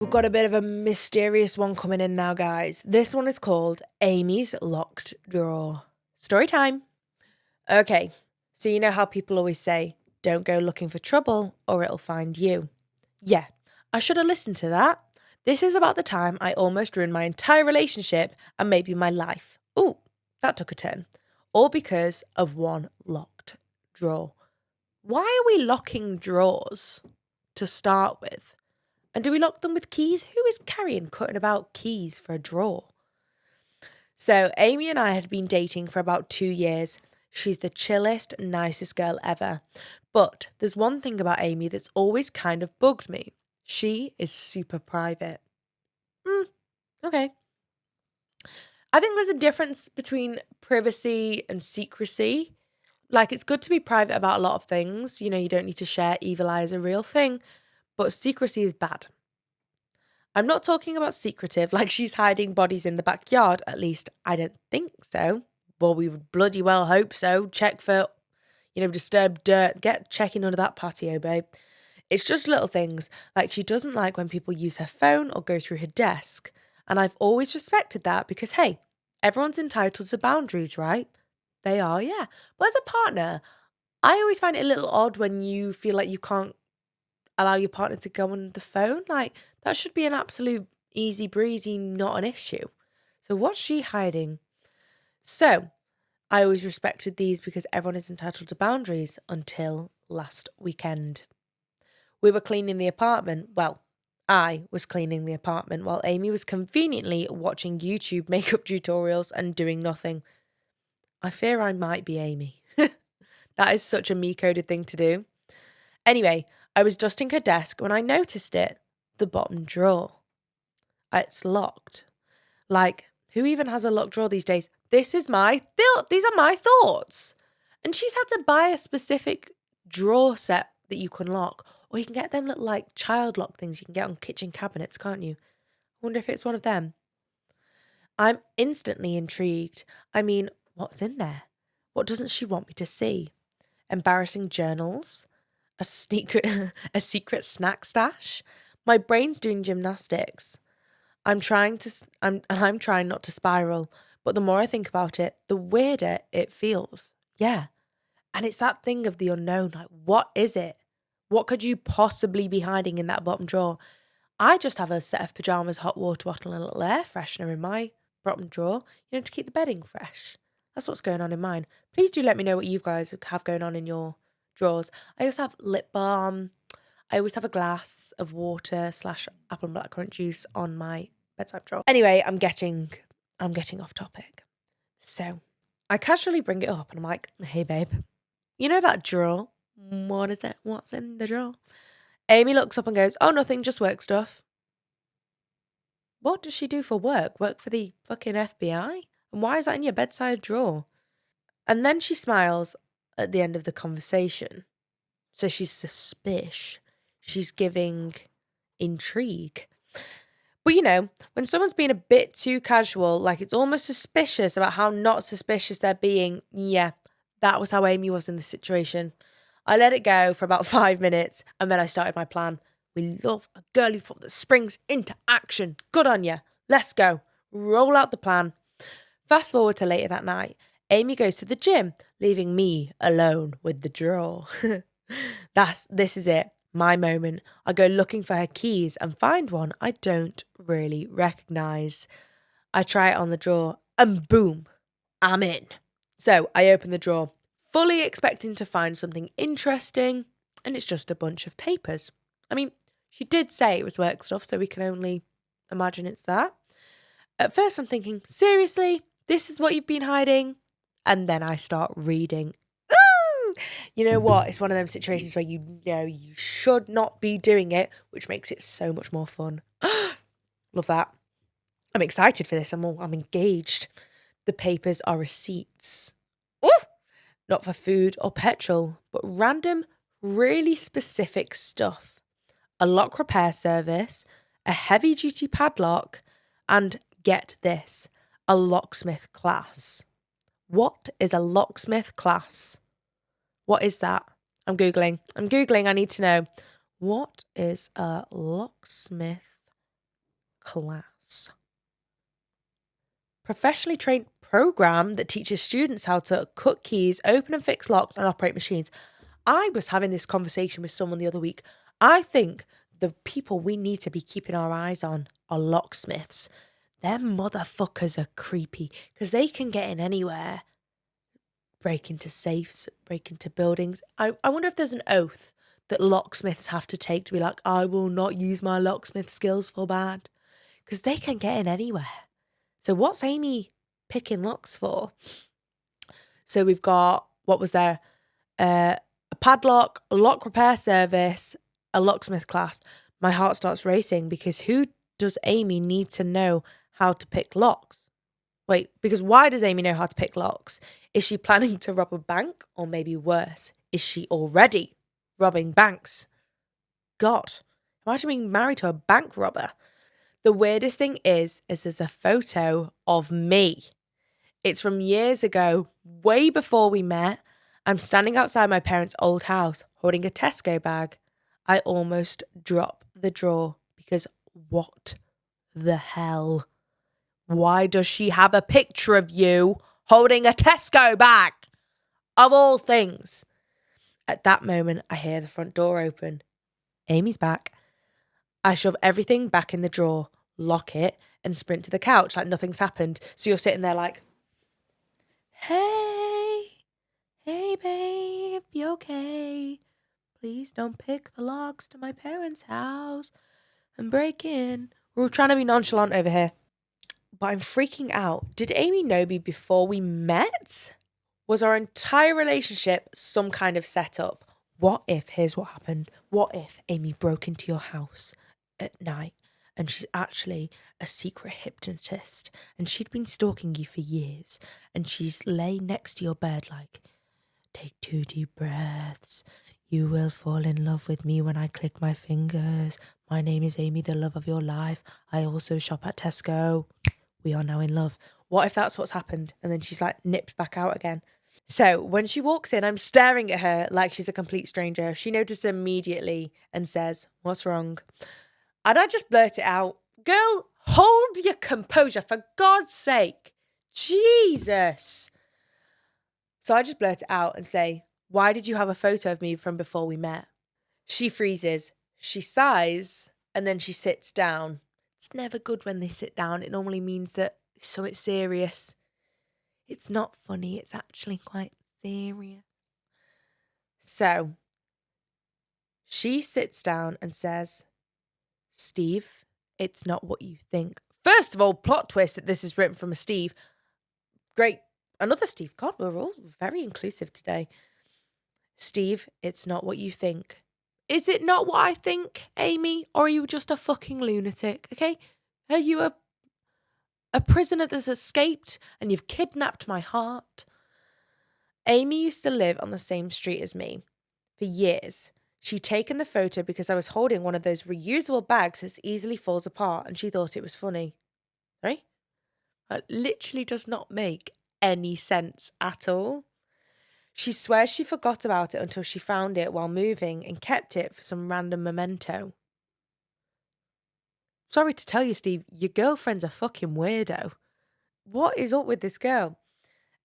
We've got a bit of a mysterious one coming in now, guys. This one is called Amy's Locked Drawer. Story time. Okay, so you know how people always say, don't go looking for trouble or it'll find you. Yeah, I should have listened to that. This is about the time I almost ruined my entire relationship and maybe my life. Ooh, that took a turn. All because of one locked drawer. Why are we locking drawers to start with? And do we lock them with keys? Who is carrying cutting about keys for a drawer? So Amy and I had been dating for about 2 years. She's the chillest, nicest girl ever. But there's one thing about Amy that's always kind of bugged me. She is super private. Okay. I think there's a difference between privacy and secrecy. Like, it's good to be private about a lot of things. You know, you don't need to share evil eye as a real thing. But secrecy is bad. I'm not talking about secretive, like she's hiding bodies in the backyard. At least I don't think so. Well, we would bloody well hope so. Check for, disturbed dirt. Get checking under that patio, babe. It's just little things, like she doesn't like when people use her phone or go through her desk. And I've always respected that because, hey, everyone's entitled to boundaries, right? They are, yeah. But as a partner, I always find it a little odd when you feel like you can't allow your partner to go on the phone. Like, that should be an absolute easy breezy, not an issue. So what's she hiding? So I always respected these because everyone is entitled to boundaries until last weekend. We were cleaning the apartment. Well, I was cleaning the apartment while Amy was conveniently watching YouTube makeup tutorials and doing nothing. I fear I might be Amy. That is such a me-coded thing to do. Anyway, I was dusting her desk when I noticed it. The bottom drawer. It's locked. Like, who even has a locked drawer these days? These are my thoughts. And she's had to buy a specific drawer set that you can lock. Or you can get them little, like, child lock things you can get on kitchen cabinets, can't you? I wonder if it's one of them. I'm instantly intrigued. I mean, what's in there? What doesn't she want me to see? Embarrassing journals? A secret snack stash? My brain's doing gymnastics. I'm trying not to spiral, but the more I think about it, the weirder it feels. Yeah. And it's that thing of the unknown. Like, what is it? What could you possibly be hiding in that bottom drawer? I just have a set of pajamas, hot water bottle, and a little air freshener in my bottom drawer, to keep the bedding fresh. That's what's going on in mine. Please do let me know what you guys have going on in your drawers. I also have lip balm. I always have a glass of water / apple and blackcurrant juice on my bedside drawer. Anyway, I'm getting off topic. So I casually bring it up and I'm like, hey babe, you know that drawer? What is it? What's in the drawer? Amy looks up and goes, oh, nothing, just work stuff. What does she do for work? Work for the fucking FBI? And why is that in your bedside drawer? And then she smiles at the end of the conversation. So she's suspicious. She's giving intrigue. But when someone's being a bit too casual, like it's almost suspicious about how not suspicious they're being, yeah, that was how Amy was in the situation. I let it go for about 5 minutes and then I started my plan. We love a girly pop that springs into action. Good on ya. Let's go. Roll out the plan. Fast forward to later that night. Amy goes to the gym, leaving me alone with the drawer. This is it. My moment. I go looking for her keys and find one I don't really recognise. I try it on the drawer and boom, I'm in. So I open the drawer, fully expecting to find something interesting, and it's just a bunch of papers. I mean, she did say it was work stuff, so we can only imagine it's that. At first I'm thinking, seriously? This is what you've been hiding? And then I start reading. You know what? It's one of them situations where you know you should not be doing it, which makes it so much more fun. Love that. I'm excited for this. I'm engaged. The papers are receipts. Ooh! Not for food or petrol, but random, really specific stuff. A lock repair service, a heavy-duty padlock, and get this, a locksmith class. What is a locksmith class? What is that? I'm Googling. I need to know. What is a locksmith class. Professionally trained program that teaches students how to cut keys, open and fix locks, and operate machines. I was having this conversation with someone the other week. I think the people we need to be keeping our eyes on are locksmiths. Them motherfuckers are creepy because they can get in anywhere. Break into safes, break into buildings. I wonder if there's an oath that locksmiths have to take to be like, I will not use my locksmith skills for bad. Because they can get in anywhere. So what's Amy picking locks for? So we've got, what was there? A padlock, a lock repair service, a locksmith class. My heart starts racing because who does Amy need to know how to pick locks? Wait, because why does Amy know how to pick locks? Is she planning to rob a bank? Or maybe worse, is she already robbing banks? God, imagine being married to a bank robber. The weirdest thing is there's a photo of me. It's from years ago, way before we met. I'm standing outside my parents' old house holding a Tesco bag. I almost drop the drawer because what the hell? Why does she have a picture of you holding a Tesco bag? Of all things. At that moment, I hear the front door open. Amy's back. I shove everything back in the drawer, lock it, and sprint to the couch like nothing's happened. So you're sitting there like, hey babe, you okay? Please don't pick the locks to my parents' house and break in. We're all trying to be nonchalant over here. But I'm freaking out. Did Amy know me before we met? Was our entire relationship some kind of setup? What if, here's what happened. What if Amy broke into your house at night and she's actually a secret hypnotist and she'd been stalking you for years and she's lay next to your bed like, take 2 deep breaths. You will fall in love with me when I click my fingers. My name is Amy, the love of your life. I also shop at Tesco. We are now in love. What if that's what's happened? And then she's like nipped back out again. So when she walks in, I'm staring at her like she's a complete stranger. She notices immediately and says, what's wrong? And I just blurt it out. Girl, hold your composure for God's sake. Jesus. So I just blurt it out and say, why did you have a photo of me from before we met? She freezes. She sighs and then she sits down. It's never good when they sit down. It normally means that so it's serious. It's not funny. It's actually quite serious. So she sits down and says, Steve, it's not what you think. First of all, plot twist that this is written from a Steve. Great. Another Steve. God, we're all very inclusive today. Steve, it's not what you think. Is it not what I think, Amy? Or are you just a fucking lunatic? Okay? Are you a prisoner that's escaped and you've kidnapped my heart? Amy used to live on the same street as me for years. She'd taken the photo because I was holding one of those reusable bags that easily falls apart and she thought it was funny. Right? It literally does not make any sense at all. She swears she forgot about it until she found it while moving and kept it for some random memento. Sorry to tell you, Steve, your girlfriend's a fucking weirdo. What is up with this girl?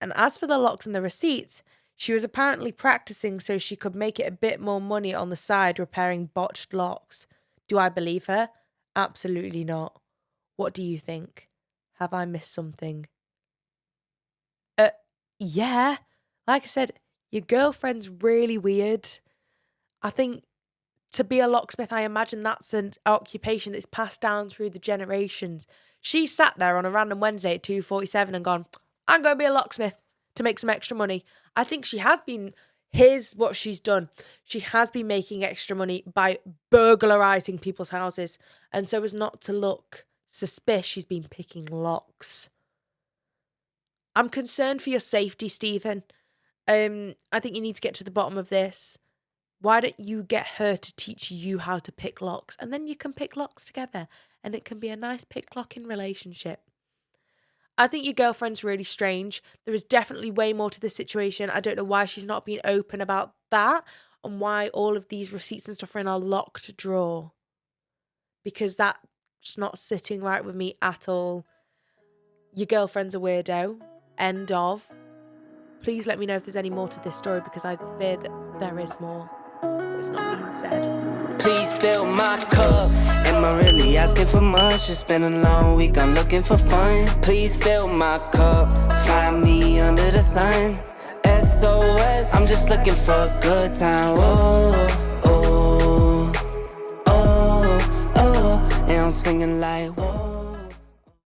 And as for the locks and the receipts, she was apparently practicing so she could make it a bit more money on the side repairing botched locks. Do I believe her? Absolutely not. What do you think? Have I missed something? Yeah. Like I said, your girlfriend's really weird. I think to be a locksmith, I imagine that's an occupation that's passed down through the generations. She sat there on a random Wednesday at 2:47 and gone, I'm going to be a locksmith to make some extra money. I think she has been, here's what she's done. She has been making extra money by burglarizing people's houses. And so as not to look suspicious, she's been picking locks. I'm concerned for your safety, Stephen. I think you need to get to the bottom of this. Why don't you get her to teach you how to pick locks? And then you can pick locks together. And it can be a nice pick-locking relationship. I think your girlfriend's really strange. There is definitely way more to this situation. I don't know why she's not being open about that. And why all of these receipts and stuff are in a locked drawer. Because that just not sitting right with me at all. Your girlfriend's a weirdo. End of. Please let me know if there's any more to this story, because I fear that there is more that's not being said. Please fill my cup. Am I really asking for much? It's been a long week, I'm looking for fun. Please fill my cup. Find me under the sun. SOS, I'm just looking for a good time. Oh, oh, oh, oh. And I'm singing like, whoa.